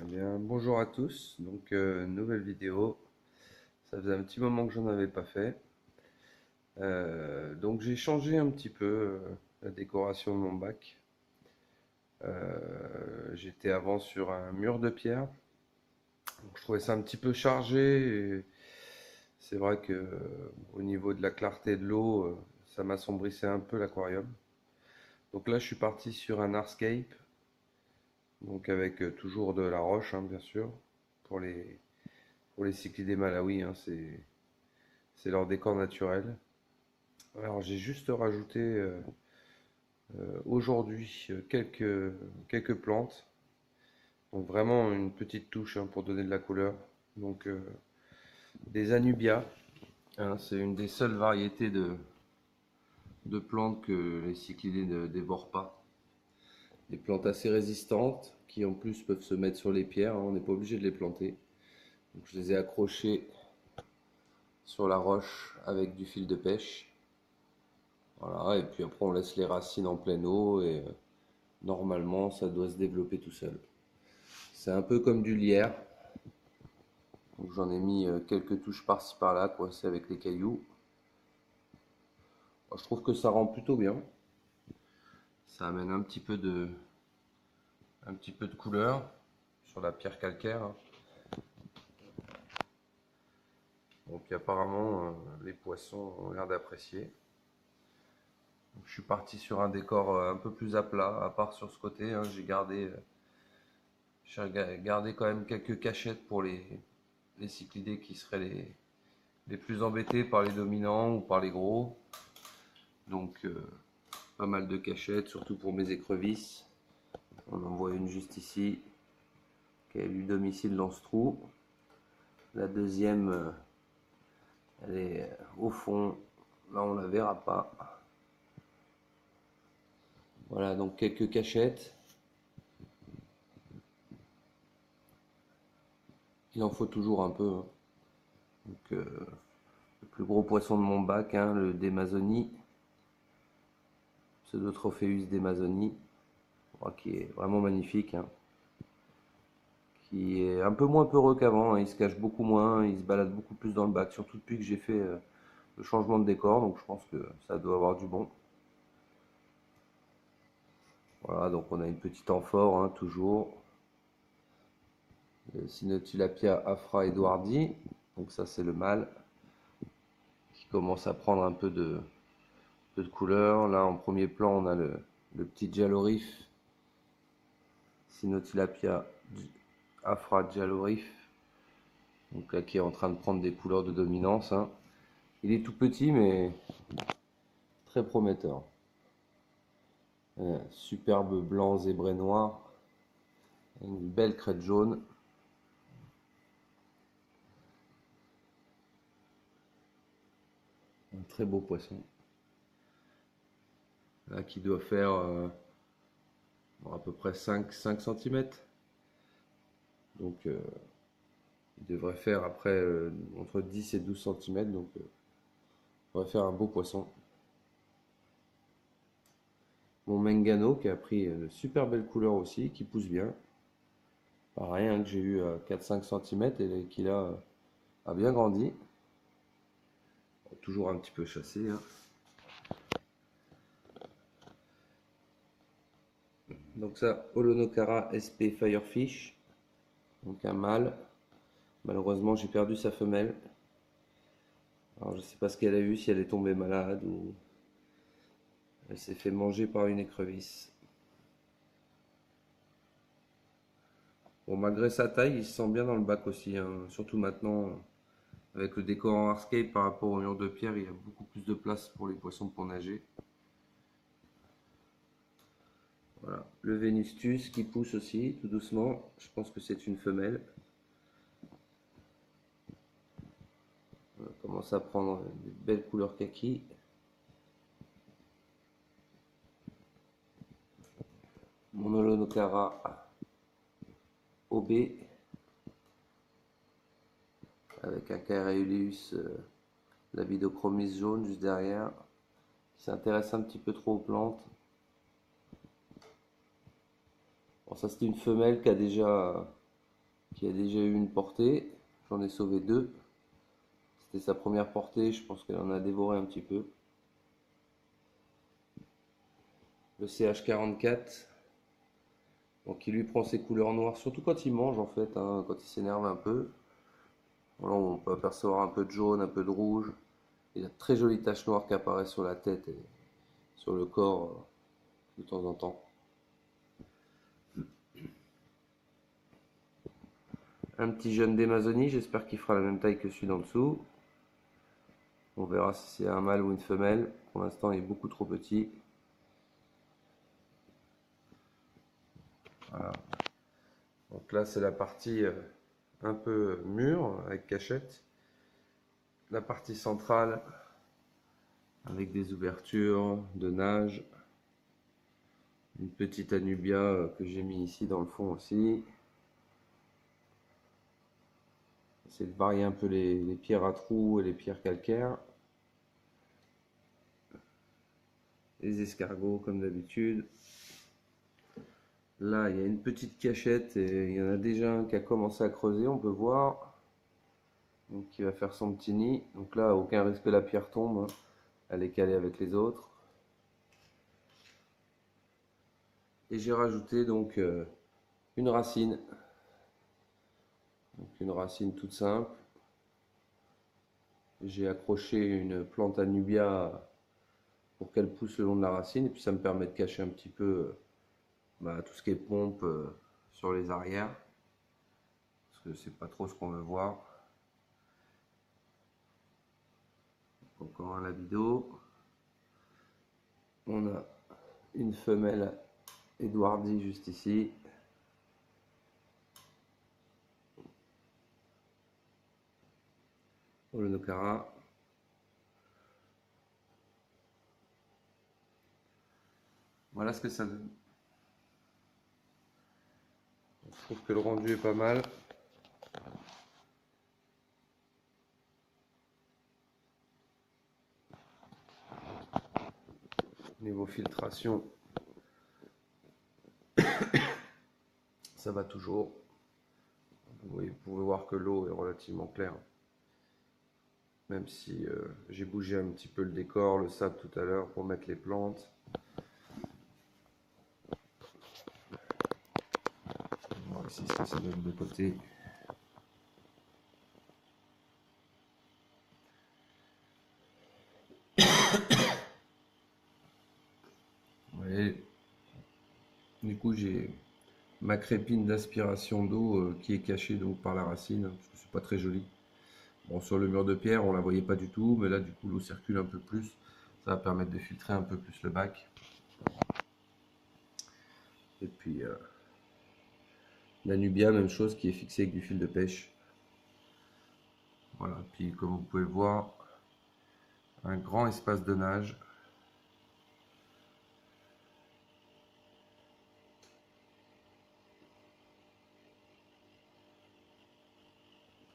Bien, bonjour à tous. Donc, nouvelle vidéo. Ça faisait un petit moment que j'en avais pas fait. Donc, j'ai changé un petit peu la décoration de mon bac. J'étais avant sur un mur de pierre. Donc, je trouvais ça un petit peu chargé. Et c'est vrai que au niveau de la clarté de l'eau, ça m'assombrissait un peu l'aquarium. Donc là, je suis parti sur un hardscape. Donc, avec toujours de la roche, hein, bien sûr, pour les cyclidés malawi, hein, c'est leur décor naturel. Alors j'ai juste rajouté aujourd'hui quelques plantes. Donc vraiment une petite touche, hein, pour donner de la couleur. Donc des anubias, hein, c'est une des seules variétés de plantes que les cyclidés ne dévorent pas. Des plantes assez résistantes qui en plus peuvent se mettre sur les pierres, hein, on n'est pas obligé de les planter. Donc je les ai accrochées sur la roche avec du fil de pêche. Voilà, et puis après on laisse les racines en pleine eau et normalement ça doit se développer tout seul. C'est un peu comme du lierre, donc j'en ai mis quelques touches par-ci par-là, coincées avec les cailloux. Moi, je trouve que ça rend plutôt bien, ça amène un petit peu de couleur sur la pierre calcaire, hein. Donc apparemment les poissons ont l'air d'apprécier. Donc, je suis parti sur un décor un peu plus à plat, à part sur ce côté, hein, j'ai gardé quand même quelques cachettes pour les cyclidés qui seraient les plus embêtés par les dominants ou par les gros. Donc pas mal de cachettes, surtout pour mes écrevisses. On en voit une juste ici qui a eu domicile dans ce trou. La deuxième, elle est au fond. Là, on la verra pas. Voilà, donc quelques cachettes. Il en faut toujours un peu, hein. Donc, le plus gros poisson de mon bac, hein, le Demazoni, Pseudotropheus demazoni, qui est vraiment magnifique, hein, qui est un peu moins peureux qu'avant, hein, il se cache beaucoup moins, il se balade beaucoup plus dans le bac, surtout depuis que j'ai fait le changement de décor, donc je pense que ça doit avoir du bon. Voilà, donc on a une petite amphore, hein, toujours. Le Cynotylapia afra edwardi, donc ça c'est le mâle, qui commence à prendre un peu de couleur. Là en premier plan on a le petit Gialorif, Cynotylapia afra Gialorif, donc là qui est en train de prendre des couleurs de dominance, hein. Il est tout petit mais très prometteur. Superbe blanc zébré noir, une belle crête jaune. Un très beau poisson. Là qui doit faire bon, à peu près 5 cm. Donc il devrait faire après entre 10 et 12 cm. Donc on va faire un beau poisson. Mon Mengano qui a pris de super belles couleurs aussi, qui pousse bien. Pareil, hein, que j'ai eu à 4-5 cm et qui là a bien grandi. Toujours un petit peu chassé, hein. Donc ça, Holonocara SP Firefish. Donc un mâle. Malheureusement, j'ai perdu sa femelle. Alors je sais pas ce qu'elle a eu, si elle est tombée malade ou elle s'est fait manger par une écrevisse. Bon, malgré sa taille, il se sent bien dans le bac aussi, hein. Surtout maintenant, avec le décor en hardscape par rapport au mur de pierre, il y a beaucoup plus de place pour les poissons pour nager. Voilà, le Venustus qui pousse aussi, tout doucement. Je pense que c'est une femelle. On commence à prendre des belles couleurs kaki. Mon Holonocara OB avec un Caereus Labidochromis jaune juste derrière, qui s'intéresse un petit peu trop aux plantes. Bon, ça c'est une femelle qui a déjà qui a déjà eu une portée. J'en ai sauvé 2. C'était sa première portée, je pense qu'elle en a dévoré un petit peu. Le CH44, donc il lui prend ses couleurs noires, surtout quand il mange en fait, hein, quand il s'énerve un peu. Voilà, on peut apercevoir un peu de jaune, un peu de rouge. Il y a de très jolies taches noires qui apparaissent sur la tête et sur le corps de temps en temps. Un petit jeune d'Amazonie, j'espère qu'il fera la même taille que celui d'en dessous. On verra si c'est un mâle ou une femelle. Pour l'instant, il est beaucoup trop petit. Voilà. Donc là, c'est la partie un peu mûre avec cachette. La partie centrale avec des ouvertures de nage. Une petite Anubia que j'ai mis ici dans le fond aussi. Essayer de varier un peu les pierres à trous et les pierres calcaires. Les escargots comme d'habitude. Là, il y a une petite cachette et il y en a déjà un qui a commencé à creuser, on peut voir. Donc, il va faire son petit nid. Donc là, aucun risque que la pierre tombe, hein. Elle est calée avec les autres. Et j'ai rajouté donc une racine. Donc une racine toute simple. J'ai accroché une plante Anubia pour qu'elle pousse le long de la racine. Et puis ça me permet de cacher un petit peu tout ce qui est pompe sur les arrières. Parce que c'est pas trop ce qu'on veut voir. Encore un labido. On a une femelle Edwardi juste ici. Holonocara. Voilà ce que ça donne. Je trouve que le rendu est pas mal. Niveau filtration, ça va toujours. Vous pouvez voir que l'eau est relativement claire. Même si j'ai bougé un petit peu le décor, le sable tout à l'heure pour mettre les plantes. On va voir ici ce que ça donne de côté. Vous voyez, du coup j'ai ma crépine d'aspiration d'eau qui est cachée donc par la racine, parce que c'est pas très joli. Bon, sur le mur de pierre, on la voyait pas du tout, mais là du coup l'eau circule un peu plus. Ça va permettre de filtrer un peu plus le bac. Et puis l'Anubia, même chose, qui est fixée avec du fil de pêche. Voilà, puis comme vous pouvez le voir, un grand espace de nage.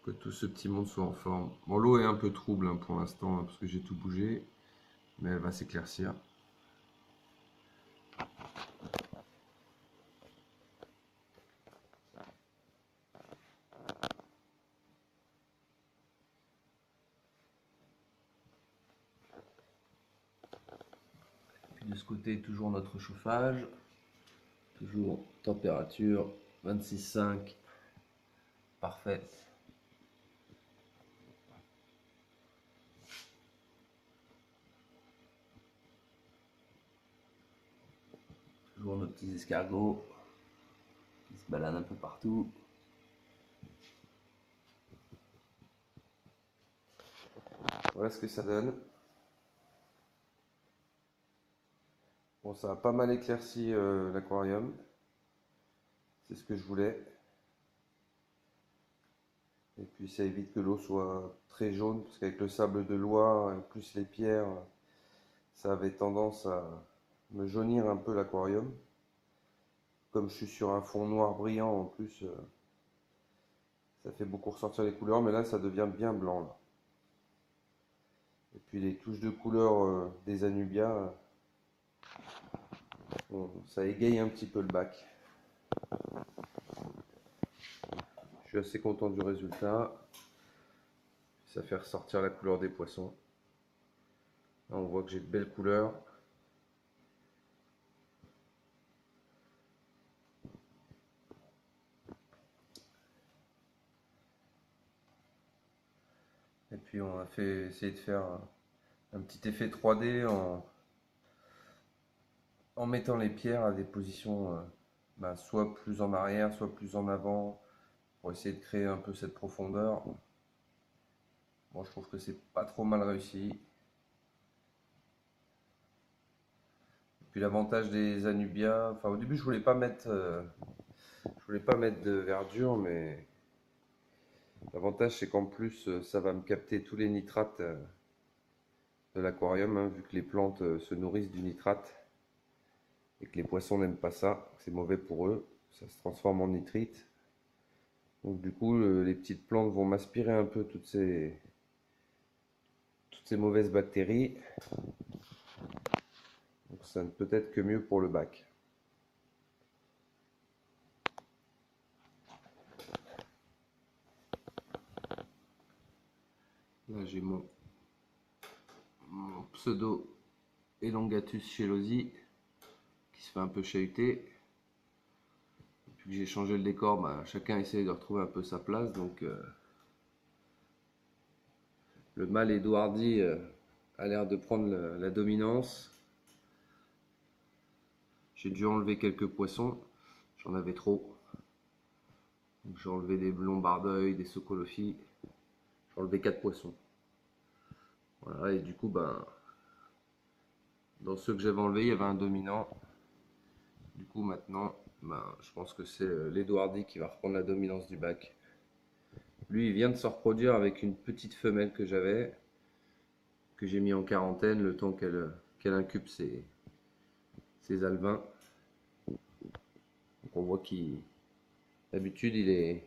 Que tout ce petit monde soit en forme. Bon, l'eau est un peu trouble hein, pour l'instant, hein, parce que j'ai tout bougé, mais elle va s'éclaircir. Puis de ce côté, toujours notre chauffage, toujours température 26,5, parfait. Toujours nos petits escargots qui se baladent un peu partout. Voilà ce que ça donne. Bon, ça a pas mal éclairci l'aquarium. C'est ce que je voulais. Et puis ça évite que l'eau soit très jaune, parce qu'avec le sable de Loire, plus les pierres, ça avait tendance à me jaunir un peu l'aquarium. Comme je suis sur un fond noir brillant en plus, ça fait beaucoup ressortir les couleurs, mais là ça devient bien blanc là. Et puis les touches de couleur des Anubia, bon, ça égaye un petit peu le bac. Je suis assez content du résultat. Ça fait ressortir la couleur des poissons. Là, on voit que j'ai de belles couleurs. Et puis on a essayé de faire un petit effet 3D en mettant les pierres à des positions soit plus en arrière, soit plus en avant, pour essayer de créer un peu cette profondeur. Bon, je trouve que c'est pas trop mal réussi. Et puis l'avantage des Anubia, enfin au début je voulais pas mettre de verdure, mais l'avantage c'est qu'en plus ça va me capter tous les nitrates de l'aquarium, hein, vu que les plantes se nourrissent du nitrate et que les poissons n'aiment pas ça, c'est mauvais pour eux, ça se transforme en nitrite. Donc du coup les petites plantes vont m'aspirer un peu toutes ces mauvaises bactéries. Donc ça ne peut être que mieux pour le bac. Là j'ai mon pseudo Elongatus chelosi qui se fait un peu chahuter. Depuis que j'ai changé le décor, chacun essaie de retrouver un peu sa place. Donc le mâle Edwardi a l'air de prendre la dominance. J'ai dû enlever quelques poissons, j'en avais trop. J'ai enlevé des lombardeuils, des socolophies. J'ai enlevé 4 poissons. Voilà, et du coup, dans ceux que j'avais enlevés, il y avait un dominant. Du coup, maintenant, je pense que c'est l'Edwardi qui va reprendre la dominance du bac. Lui, il vient de se reproduire avec une petite femelle que j'avais, que j'ai mis en quarantaine le temps qu'elle incube ses alevins. Donc on voit qu'il, d'habitude, il est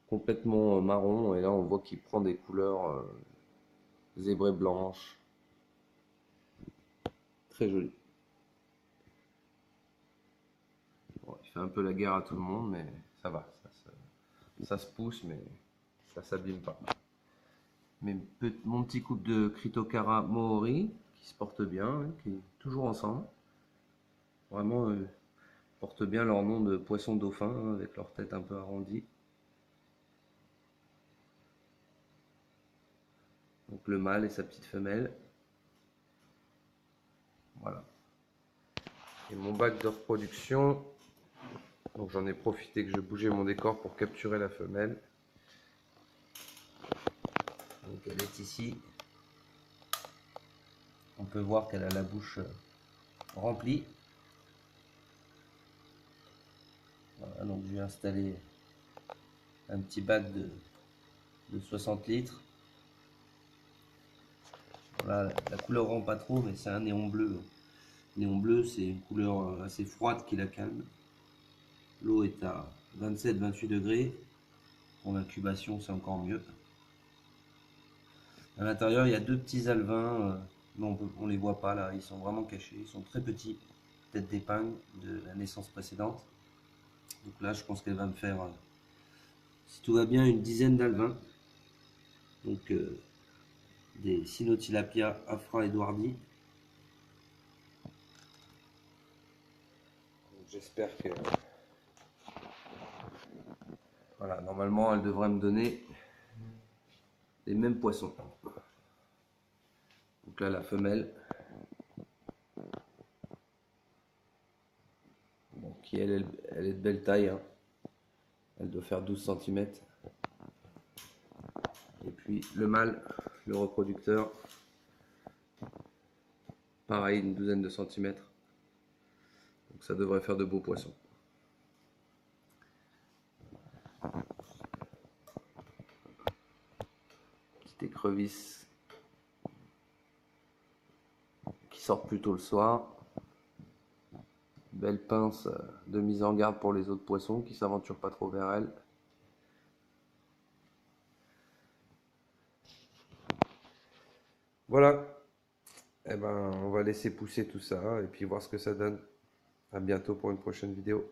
complètement marron, et là on voit qu'il prend des couleurs zébrées blanches. Très joli. Bon, il fait un peu la guerre à tout le monde, mais ça va. Ça se pousse, mais ça s'abîme pas. Mon petit couple de Critocara Moori, qui se porte bien, hein, qui est toujours ensemble. Vraiment, portent bien leur nom de poisson dauphin, hein, avec leur tête un peu arrondie. Donc le mâle et sa petite femelle. Voilà. Et mon bac de reproduction. Donc j'en ai profité que je bougeais mon décor pour capturer la femelle. Donc elle est ici. On peut voir qu'elle a la bouche remplie. Voilà, donc je vais installer un petit bac de 60 litres. Voilà, la couleur rend pas trop, mais c'est un néon bleu. Néon bleu, c'est une couleur assez froide qui la calme. L'eau est à 27-28 degrés. Pour l'incubation, c'est encore mieux. À l'intérieur, il y a deux petits alevins, mais on les voit pas là, ils sont vraiment cachés. Ils sont très petits, tête d'épingle de la naissance précédente. Donc là, je pense qu'elle va me faire, si tout va bien, une dizaine d'alevins. Donc des Cynotilapia Afra Edwardi. J'espère que... Voilà, normalement, elle devrait me donner les mêmes poissons. Donc là, la femelle, bon, qui elle est de belle taille, hein. Elle doit faire 12 cm. Et puis le mâle, le reproducteur, pareil, une douzaine de centimètres. Donc ça devrait faire de beaux poissons. Petite écrevisse qui sort plutôt le soir. Belle pince de mise en garde pour les autres poissons qui ne s'aventurent pas trop vers elle. Voilà. Eh ben, on va laisser pousser tout ça et puis voir ce que ça donne. À bientôt pour une prochaine vidéo.